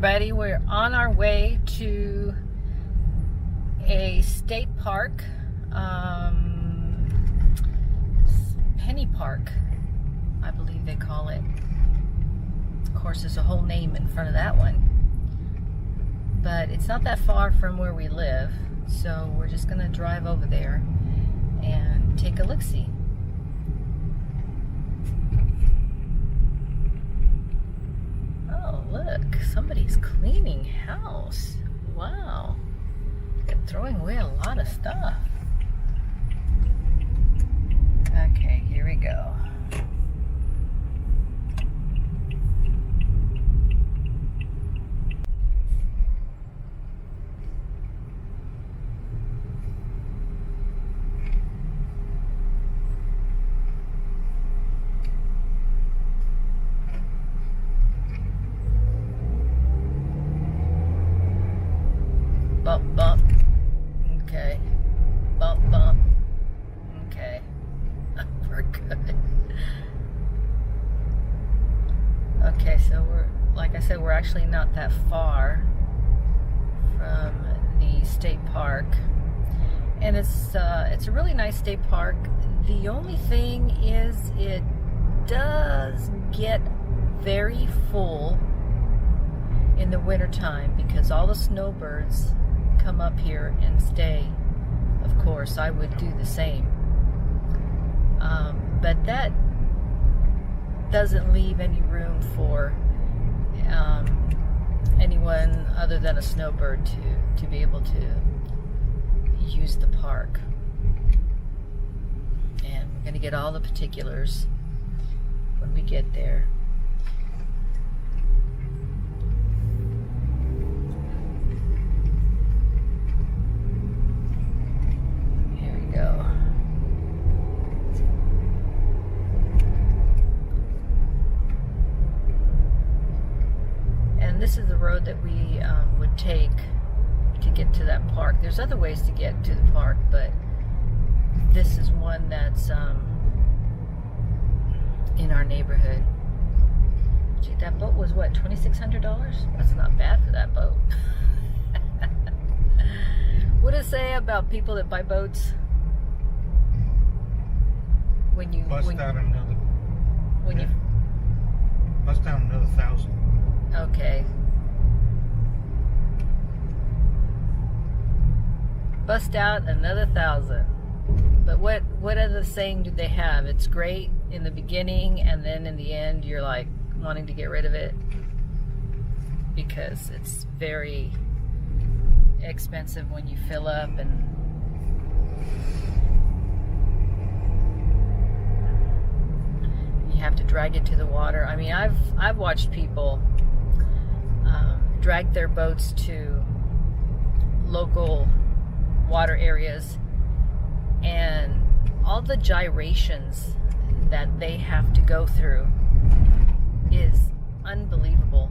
everybody, we're on our way to a state park, Penny Park, I believe they call it. Of course, there's a whole name in front of that one, but it's not that far from where we live, so we're just gonna drive over there and take a look-see. Look, somebody's cleaning house. Wow. They're throwing away a lot of stuff. Okay, here we go. Bump, bump. Okay. Bump, bump. Okay. We're good. Okay, so like I said, we're actually not that far from the state park. And it's a really nice state park. The only thing is it does get very full in the wintertime because all the snowbirds come up here and stay. Of course, I would do the same. But that doesn't leave any room for anyone other than a snowbird to be able to use the park. And we're going to get all the particulars when we get there. This is the road that we would take to get to that park. There's other ways to get to the park, but this is one that's in our neighborhood. Gee, that boat was what, $2,600? That's not bad for that boat. What does it say about people that buy boats? When you bust out another $1,000. Okay. Bust out another $1,000. But what other saying do they have? It's great in the beginning, and then in the end you're like wanting to get rid of it because it's very expensive when you fill up and you have to drag it to the water. I mean, I've watched people drag their boats to local water areas, and all the gyrations that they have to go through is unbelievable.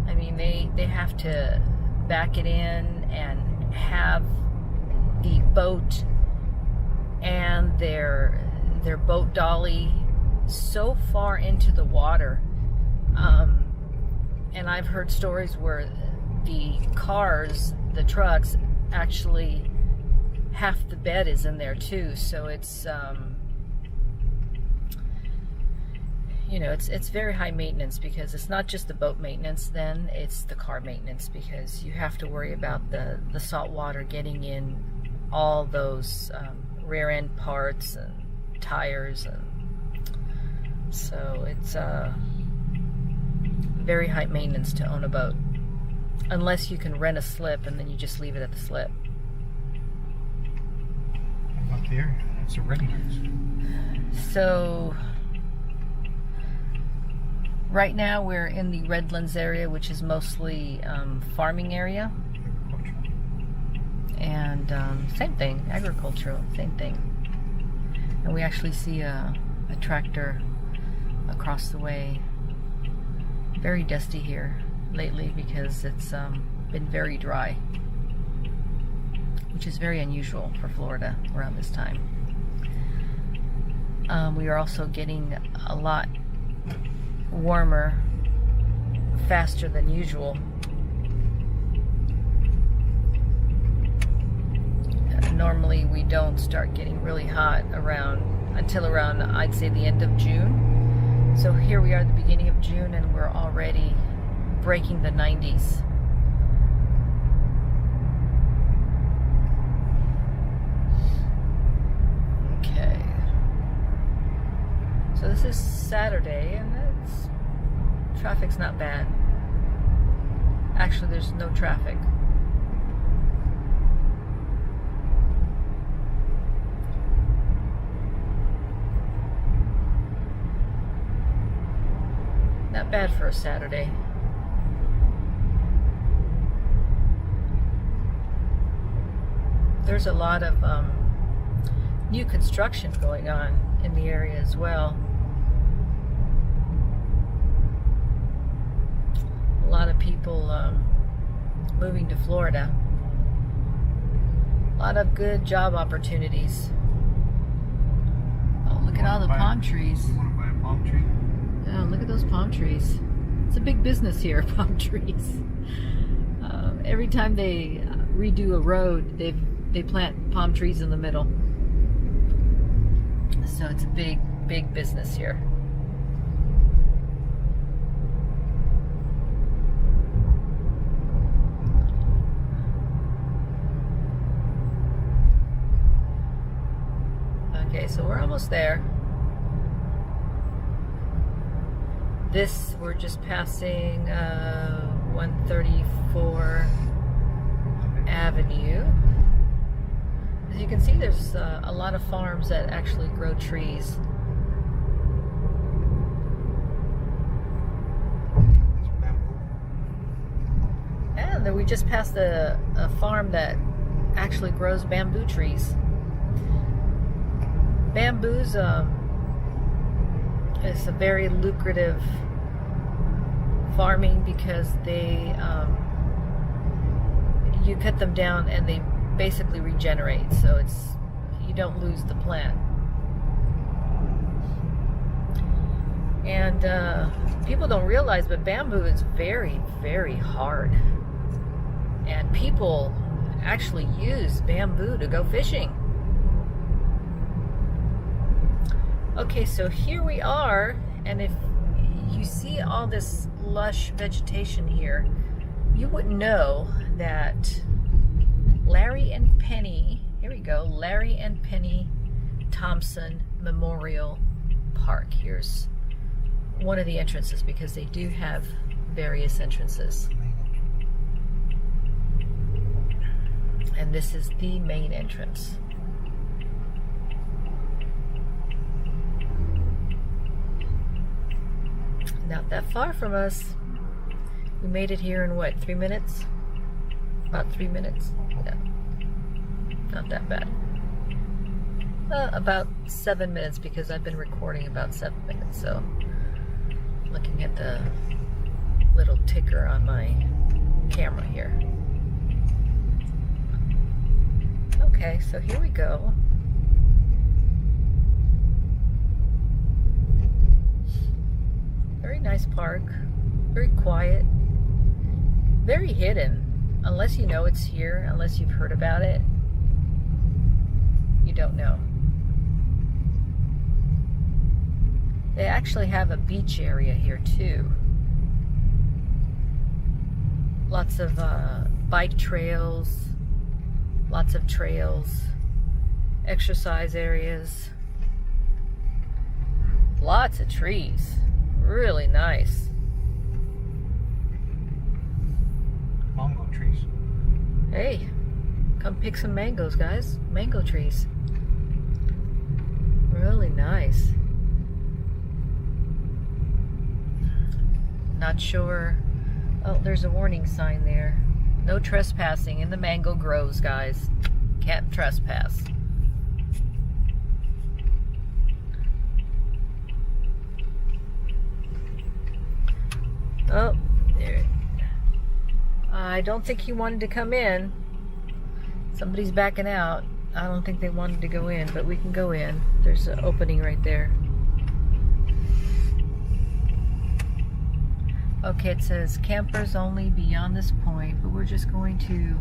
I mean, they have to back it in and have the boat and their boat dolly so far into the water. And I've heard stories where the cars, the trucks, actually half the bed is in there too. So it's you know, it's very high maintenance because it's not just the boat maintenance, then it's the car maintenance, because you have to worry about the salt water getting in all those rear end parts and tires, and so it's very high maintenance to own a boat, unless you can rent a slip and then you just leave it at the slip. Up there, that's a rental house. So right now we're in the Redlands area, which is mostly farming area, and same thing, agricultural, same thing. And we actually see a tractor across the way. Very dusty here lately because it's been very dry, which is very unusual for Florida around this time. We are also getting a lot warmer faster than usual. Normally we don't start getting really hot until around, I'd say, the end of June. So here we are at the beginning of June and we're already breaking the 90s. Okay. So this is Saturday and traffic's not bad. Actually, there's no traffic. Not bad for a Saturday. There's a lot of new construction going on in the area as well. A lot of people moving to Florida. A lot of good job opportunities. Oh, look at all the palm trees. You want to buy a palm tree? Oh, look at those palm trees. It's a big business here, palm trees. Every time they redo a road, they plant palm trees in the middle. So it's a big business here. Okay, so we're almost there. We're just passing 134 Avenue. As you can see, there's a lot of farms that actually grow trees. And then we just passed a farm that actually grows bamboo trees. Bamboo's it's a very lucrative farming because you cut them down and they basically regenerate, so you don't lose the plant. And people don't realize, but bamboo is very, very hard, and people actually use bamboo to go fishing. Okay, so here we are, and if you see all this lush vegetation here, you would know that Larry and Penny, here we go, Larry and Penny Thompson Memorial Park. Here's one of the entrances, because they do have various entrances. And this is the main entrance. Not that far from us. We made it here in what, 3 minutes? About 3 minutes? Yeah. Not that bad. About 7 minutes, because I've been recording about 7 minutes, so looking at the little ticker on my camera here. Okay, so here we go. Very nice park, very quiet, very hidden. Unless you know it's here, unless you've heard about it, you don't know. They actually have a beach area here too. Lots of bike trails, lots of trails, exercise areas, lots of trees. Really nice. Mango trees. Hey, come pick some mangoes, guys. Mango trees. Really nice. Not sure. Oh, there's a warning sign there. No trespassing in the mango groves, guys. Can't trespass. Oh, there. I don't think he wanted to come in. Somebody's backing out. I don't think they wanted to go in, but we can go in. There's an opening right there. Okay, it says campers only beyond this point, but we're just going to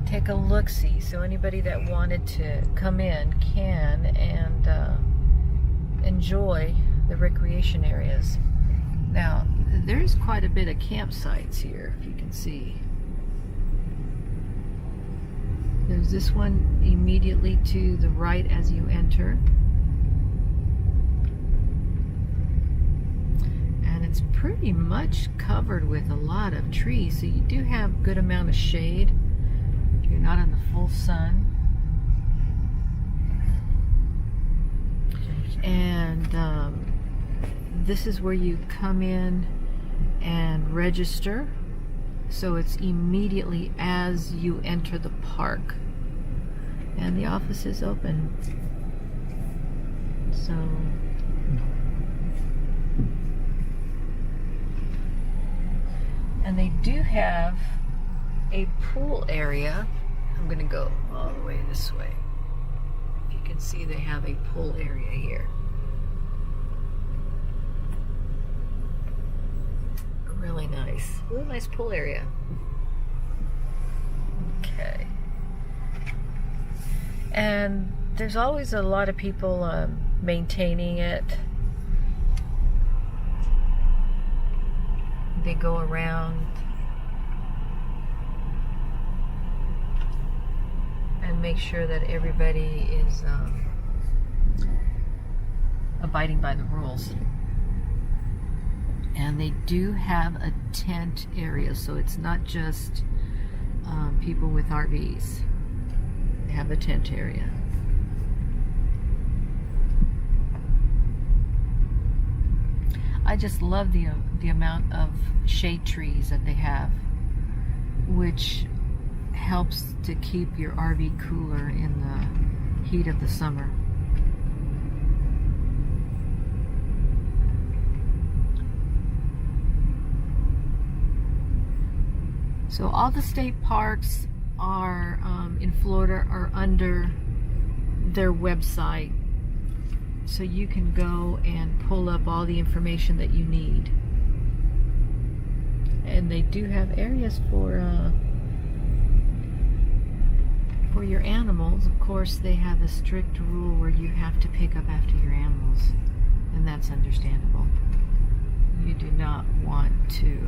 take a look-see. So anybody that wanted to come in can and enjoy the recreation areas. Now, there's quite a bit of campsites here, if you can see. There's this one immediately to the right as you enter. And it's pretty much covered with a lot of trees, so you do have a good amount of shade. You're not in the full sun. And this is where you come in and register. So it's immediately as you enter the park. And the office is open. So and they do have a pool area. I'm gonna go all the way this way. If you can see, they have a pool area here. Really nice. Really nice pool area. Okay. And there's always a lot of people maintaining it. They go around and make sure that everybody is abiding by the rules. And they do have a tent area, so it's not just people with RVs. They have a tent area. I just love the amount of shade trees that they have, which helps to keep your RV cooler in the heat of the summer. So all the state parks are in Florida are under their website, so you can go and pull up all the information that you need. And they do have areas for your animals. Of course, they have a strict rule where you have to pick up after your animals, and that's understandable. You do not want to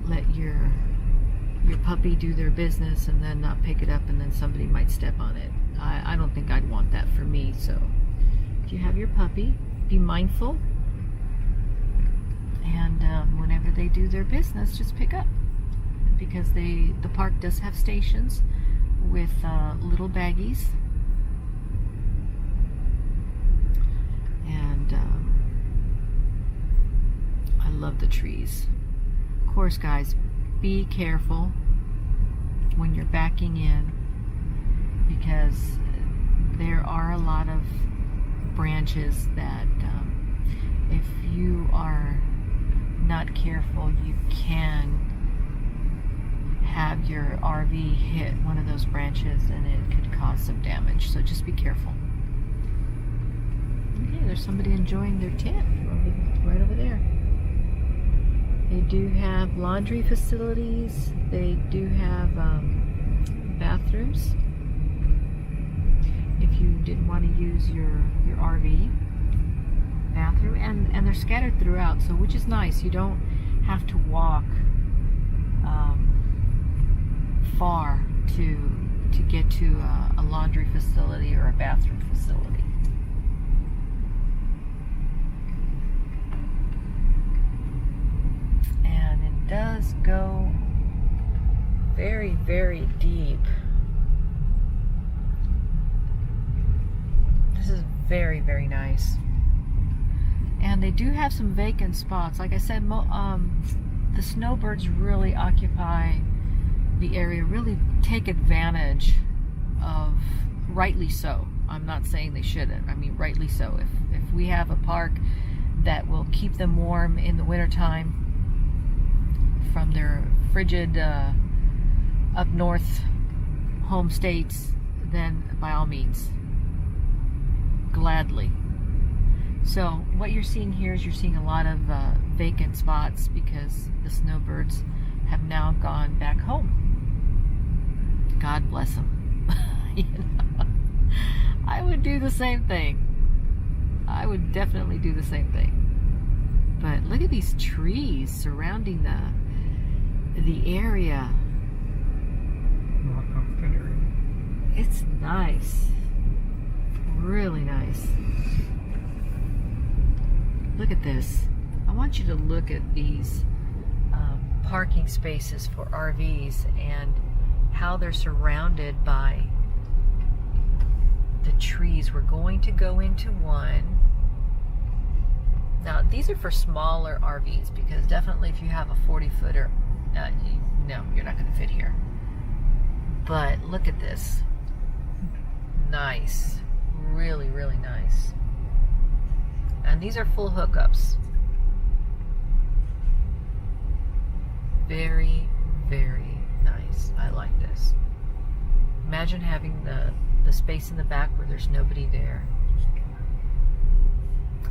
let your puppy do their business and then not pick it up, and then somebody might step on it. I don't think I'd want that for me. So if you have your puppy, be mindful, and whenever they do their business, just pick up, because the park does have stations with little baggies, and I love the trees. Of course, guys, be careful when you're backing in, because there are a lot of branches that if you are not careful, you can have your RV hit one of those branches and it could cause some damage. So just be careful. Okay, there's somebody enjoying their tent right over there. They do have laundry facilities. They do have bathrooms if you didn't want to use your RV bathroom, and they're scattered throughout, so which is nice. You don't have to walk far to get to a laundry facility or a bathroom facility. And it does go very, very deep. This is very, very nice. And they do have some vacant spots. Like I said, the snowbirds really occupy the area, really take advantage of, rightly so. I'm not saying they shouldn't. I mean, rightly so. If we have a park that will keep them warm in the wintertime from their frigid up north home states, then by all means, gladly. So what you're seeing here is you're seeing a lot of vacant spots because the snowbirds have now gone back home. God bless them. You know, I would do the same thing. I would definitely do the same thing. But look at these trees surrounding the area. Not off that area. It's nice. Really nice. Look at this. I want you to look at these parking spaces for RVs and how they're surrounded by the trees. We're going to go into one. Now, these are for smaller RVs because definitely if you have a 40-footer, no, you're not going to fit here. But look at this. Nice. Really, really nice. And these are full hookups. Very, very nice. I like this. Imagine having the space in the back where there's nobody there.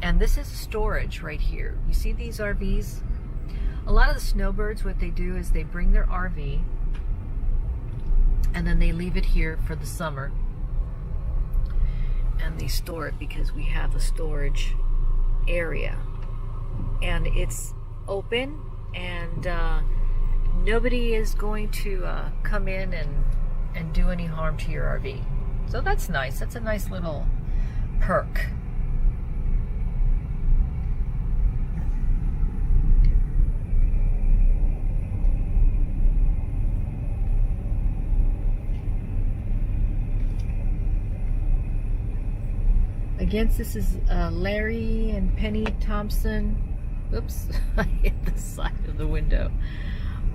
And this is storage right here. You see these RVs? A lot of the snowbirds, what they do is they bring their RV and then they leave it here for the summer. And they store it because we have a storage area. And it's open and nobody is going to come in and do any harm to your RV. So that's nice. That's a nice little perk. Again, this is Larry and Penny Thompson. Oops, I hit the side of the window.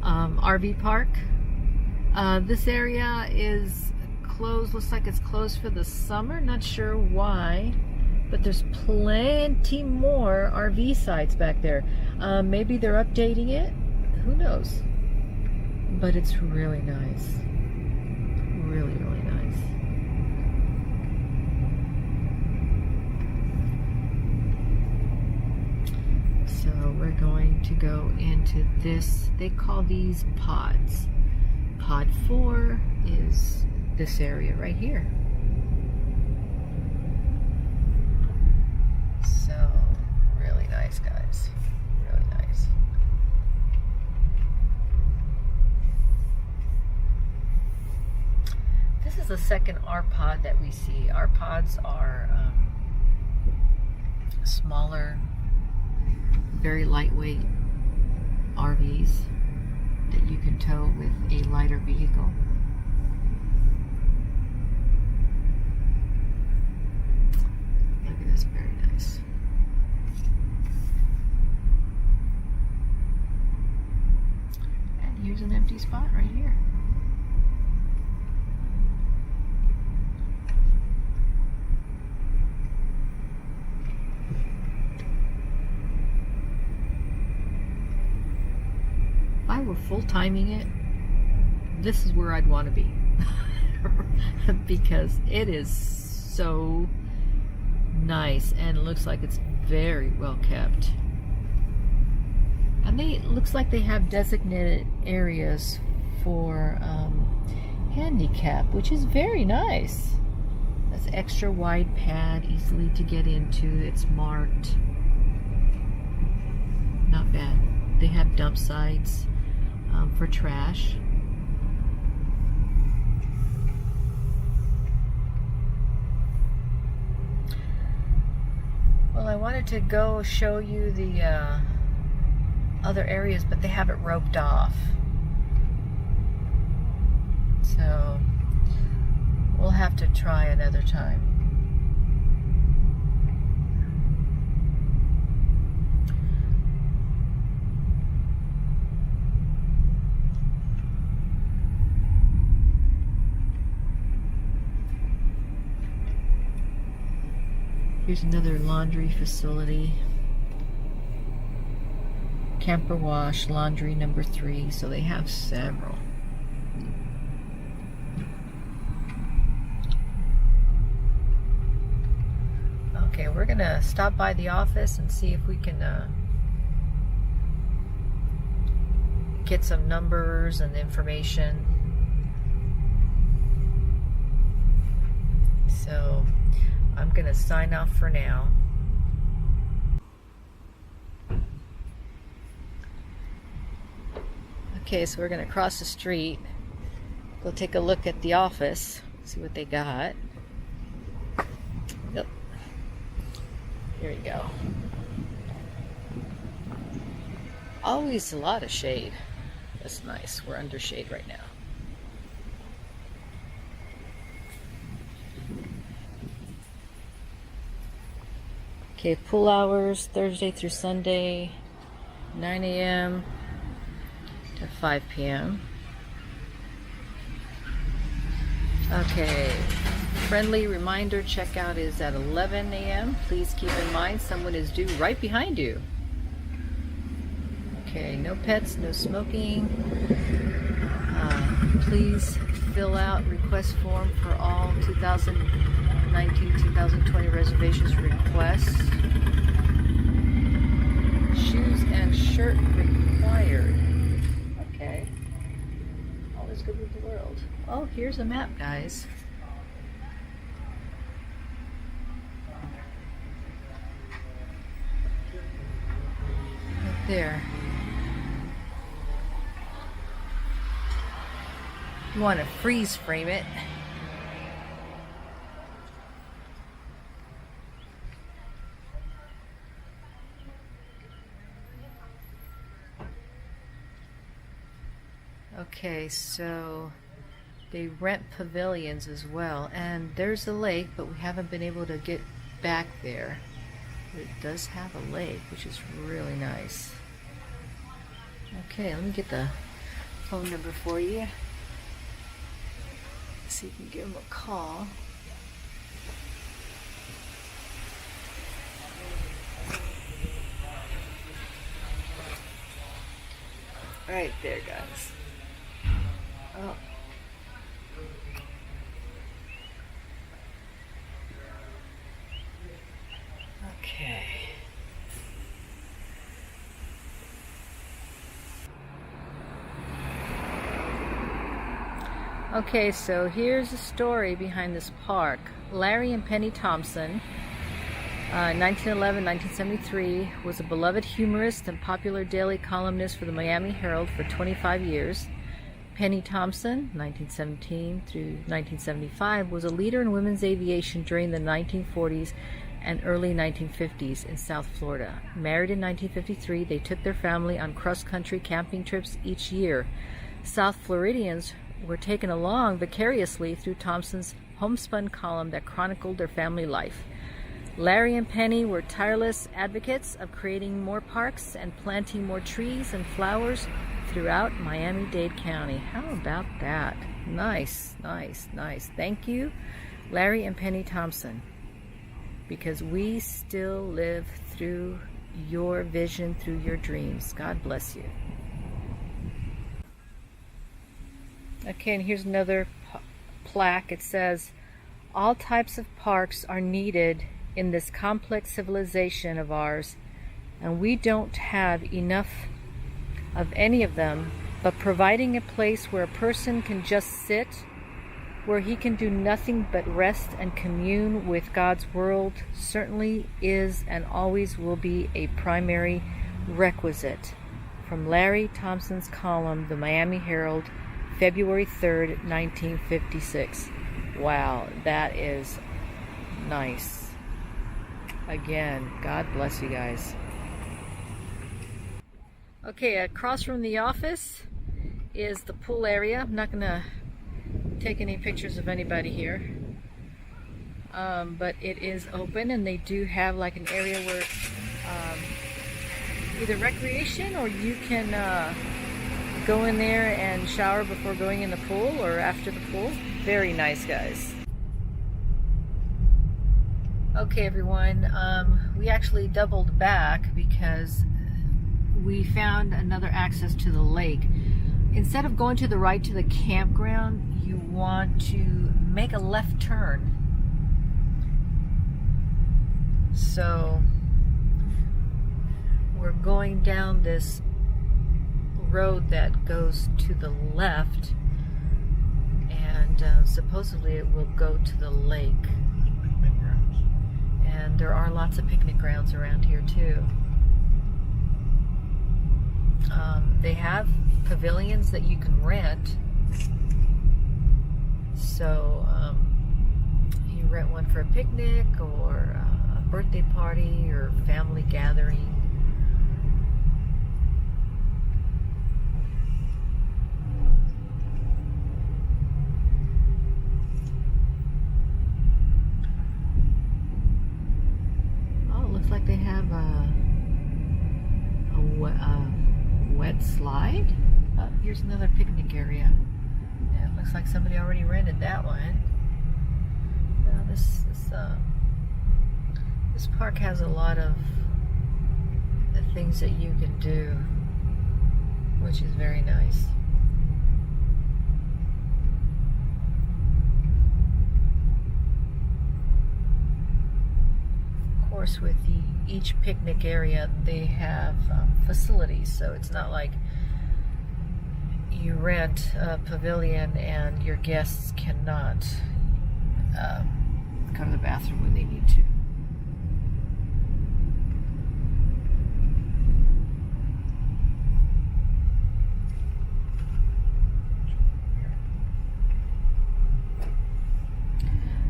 RV park. This area is closed. Looks like it's closed for the summer. Not sure why, but there's plenty more RV sites back there. Maybe they're updating it. Who knows? But it's really nice. Really, really nice. So we're going to go into this. They call these pods. Pod 4 is this area right here. So really nice, guys. Really nice. This is the second R pod that we see. R pods are smaller, very lightweight RVs that you can tow with a lighter vehicle. Look at this, very nice. And here's an empty spot right here. If I were full-timing it, this is where I'd want to be. Because it is so nice and it looks like it's very well kept. And it looks like they have designated areas for handicap, which is very nice. That's extra wide pad, easily to get into. It's marked. Not bad. They have dump sites for trash. Well, I wanted to go show you the other areas, but they have it roped off. So we'll have to try another time. Here's another laundry facility. Camper wash, laundry number 3. So they have several. Okay, we're gonna stop by the office and see if we can get some numbers and information. So I'm gonna sign off for now. Okay, so we're gonna cross the street, go take a look at the office, see what they got. Yep. Here we go. Always a lot of shade. That's nice. We're under shade right now. Okay, pool hours Thursday through Sunday, 9 a.m. to 5 p.m. Okay, friendly reminder checkout is at 11 a.m. Please keep in mind someone is due right behind you. Okay, no pets, no smoking. Please fill out request form for all 2019-2020 reservations requests. Shoes and shirt required. Okay. All is good with the world. Oh, here's a map, guys. Right there. You want to freeze frame it. Okay, so they rent pavilions as well, and there's a lake, but we haven't been able to get back there. But it does have a lake, which is really nice. Okay, let me get the phone number for you. So you can give them a call. Right there, guys. Oh. Okay. Okay, so here's the story behind this park. Larry and Penny Thompson, 1911-1973, was a beloved humorist and popular daily columnist for the Miami Herald for 25 years. Penny Thompson, 1917 through 1975, was a leader in women's aviation during the 1940s and early 1950s in South Florida. Married in 1953, they took their family on cross-country camping trips each year. South Floridians were taken along vicariously through Thompson's homespun column that chronicled their family life. Larry and Penny were tireless advocates of creating more parks and planting more trees and flowers throughout Miami-Dade County. How about that? Nice, nice, nice. Thank you, Larry and Penny Thompson, because we still live through your vision, through your dreams. God bless you. Okay, and here's another plaque. It says, all types of parks are needed in this complex civilization of ours, and we don't have enough of any of them, but providing a place where a person can just sit, where he can do nothing but rest and commune with God's world, certainly is and always will be a primary requisite. From Larry Thompson's column, the Miami Herald, February 3rd, 1956. Wow, that is nice. Again, God bless you guys. Okay, across from the office is the pool area. I'm not gonna take any pictures of anybody here, but it is open, and they do have like an area where either recreation, or you can go in there and shower before going in the pool or after the pool. Very nice, guys. Okay, everyone, we actually doubled back because we found another access to the lake. Instead of going to the right to the campground, you want to make a left turn. So we're going down this road that goes to the left, and supposedly it will go to the lake. Picnic grounds. And there are lots of picnic grounds around here too. They have pavilions that you can rent. So you rent one for a picnic or a birthday party or family gathering. Oh, it looks like they have a wet slide. Oh, here's another picnic area. Yeah, it looks like somebody already rented that one. Now this park has a lot of the things that you can do, which is very nice. Of course, with each picnic area, they have facilities, so it's not like you rent a pavilion and your guests cannot go to the bathroom when they need to.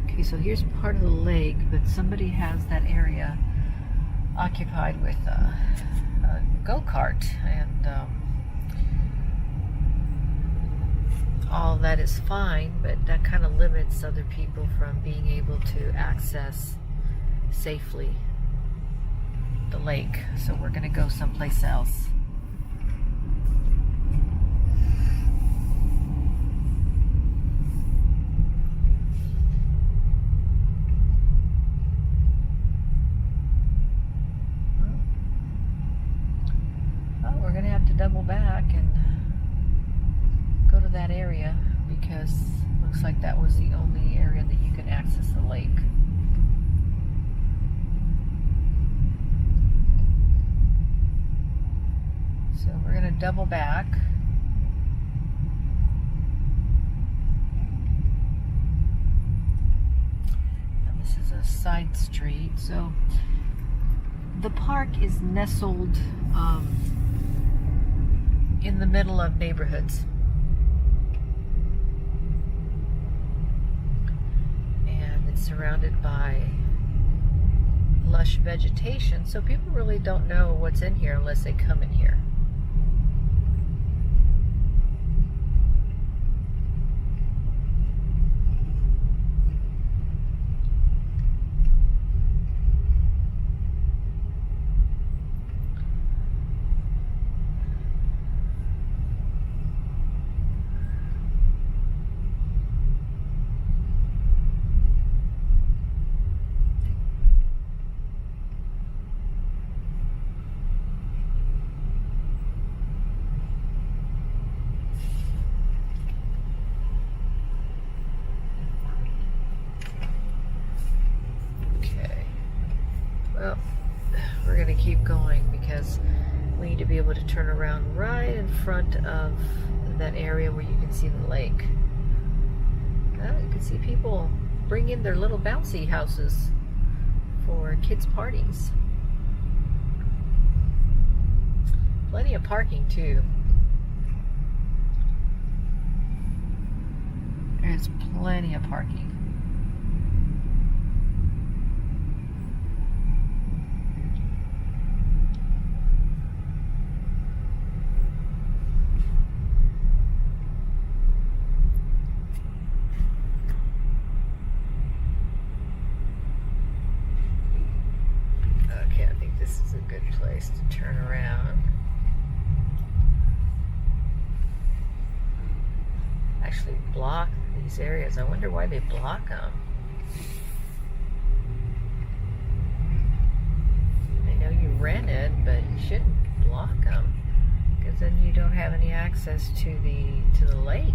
Okay, so here's part of the lake, but somebody has that area occupied with a go-kart, and all that is fine, but that kind of limits other people from being able to access safely the lake. So we're going to go someplace else. Well, we're going to have to double back and go to that area because it looks like that was the only area that you could access the lake. So we're going to double back. And this is a side street. So the park is nestled in the middle of neighborhoods. Surrounded by lush vegetation, so people really don't know what's in here unless they come in here. Well, we're going to keep going because we need to be able to turn around right in front of that area where you can see the lake. You can see people bring in their little bouncy houses for kids' parties. Plenty of parking too. There's plenty of parking. Okay, I think this is a good place to turn around. Actually block these areas. I wonder why they block them. I know you rent it, but you shouldn't block them because then you don't have any access to the lake.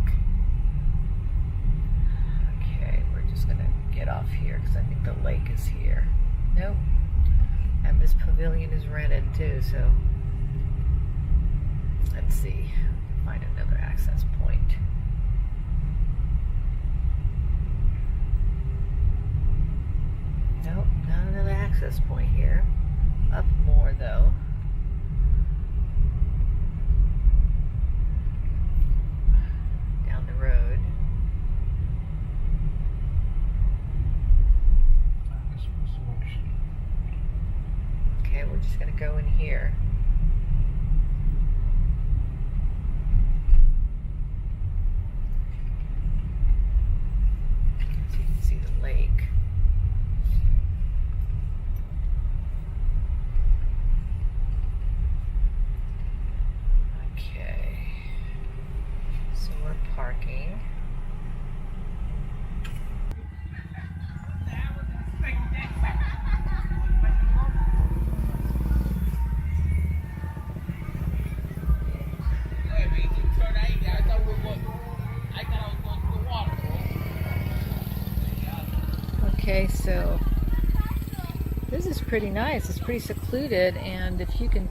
Okay, we're just gonna get off here because I think the lake is here. Nope. And this pavilion is rented too, so let's see. Find another access point. Nope, not another access point here. Up more though. Down the road. Okay, we're just gonna go in here. So you can see the lake. Okay, so we're parking. Okay, so this is pretty nice. It's pretty secluded, and if you can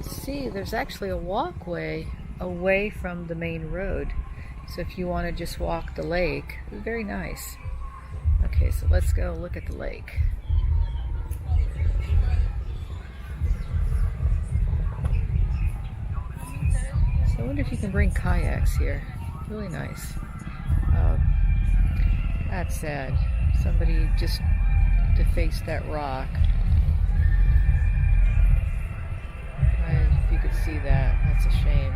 see, there's actually a walkway away from the main road. So if you want to just walk the lake, it's very nice. Okay, so let's go look at the lake. So I wonder if you can bring kayaks here. Really nice. That's sad. Somebody just defaced that rock. If you could see that, that's a shame.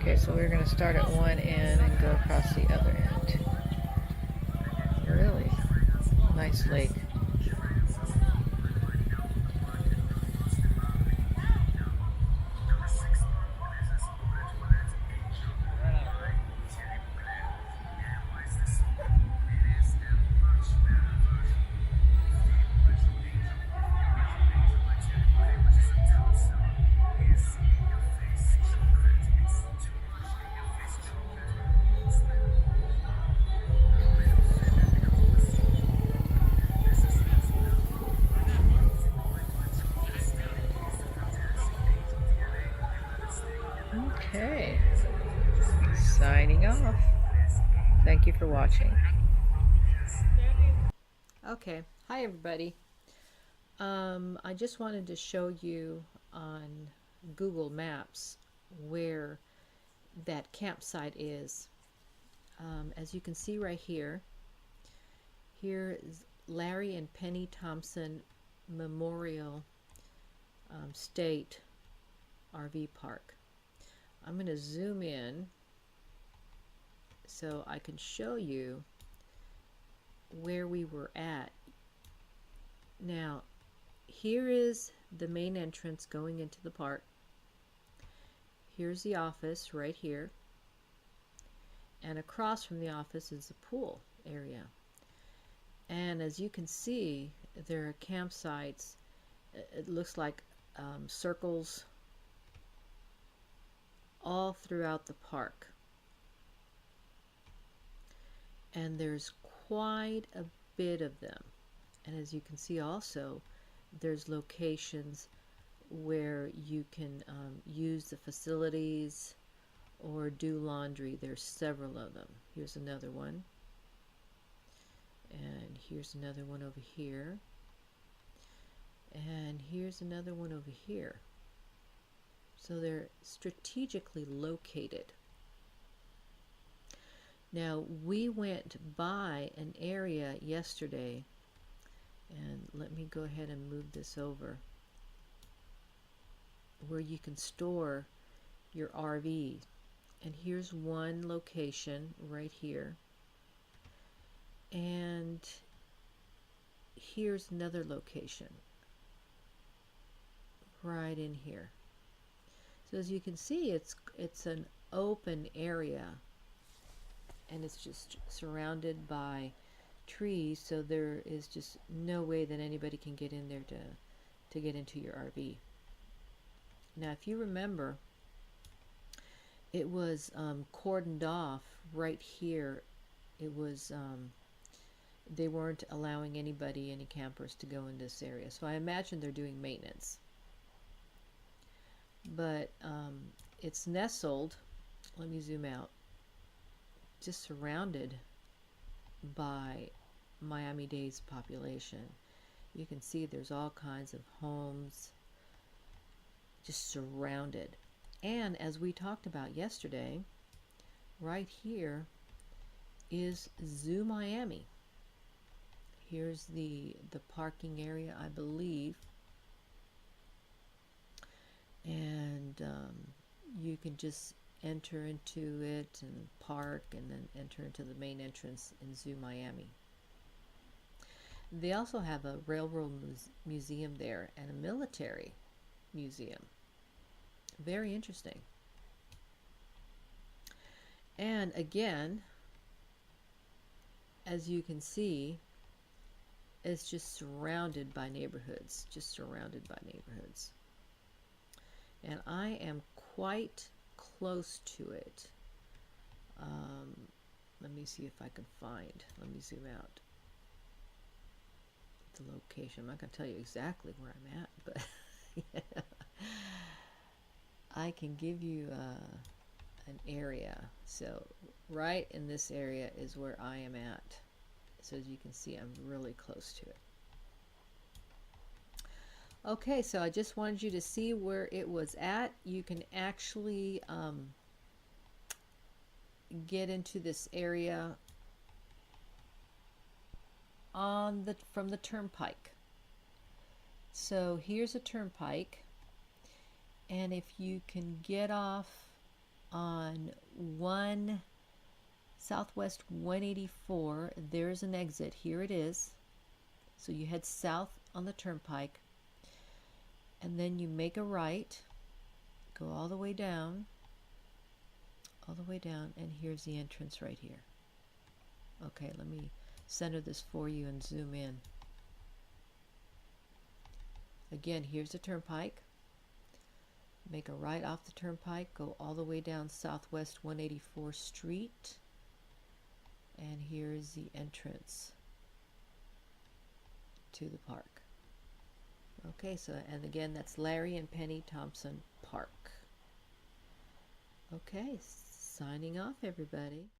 Okay, so we're going to start at one end and go across the other end. Really nice lake. Okay, signing off. Thank you for watching. Okay, hi everybody. I just wanted to show you on Google Maps where that campsite is. As you can see right here, here is Larry and Penny Thompson Memorial State RV Park. I'm going to zoom in so I can show you where we were at. Now, here is the main entrance going into the park. Here's the office right here. And across from the office is the pool area. And as you can see, there are campsites. It looks like circles all throughout the park. And there's quite a bit of them. And as you can see also, there's locations where you can use the facilities or do laundry. There's several of them. Here's another one. And here's another one over here. And here's another one over here. So they're strategically located. Now, we went by an area yesterday, and let me go ahead and move this over, where you can store your RV. And here's one location right here. And here's another location right in here. So as you can see, it's an open area, and it's just surrounded by trees, so there is just no way that anybody can get in there to get into your RV. Now, if you remember, it was cordoned off right here. It was they weren't allowing any campers to go in this area. So I imagine they're doing maintenance. But it's nestled, let me zoom out, just surrounded by Miami-Dade's population. You can see there's all kinds of homes just surrounded. And as we talked about yesterday, right here is Zoo Miami. Here's the parking area, I believe. And you can just enter into it and park and then enter into the main entrance in Zoo Miami. They also have a railroad museum there and a military museum. Very interesting. And again, as you can see, it's just surrounded by neighborhoods, And I am quite close to it. Let me see if I can find, let me zoom out the location. I'm not going to tell you exactly where I'm at, but yeah. I can give you an area. So right in this area is where I am at. So as you can see, I'm really close to it. Okay, so I just wanted you to see where it was at. You can actually get into this area from the turnpike. So here's a turnpike, and if you can get off on Southwest 184, there's an exit. Here it is. So you head south on the turnpike, and then you make a right, go all the way down, and here's the entrance right here. Okay, let me center this for you and zoom in. Again, here's the turnpike. Make a right off the turnpike, go all the way down Southwest 184th Street, and here's the entrance to the park. Okay, so, and again, that's Larry and Penny Thompson Park. Okay, signing off, everybody.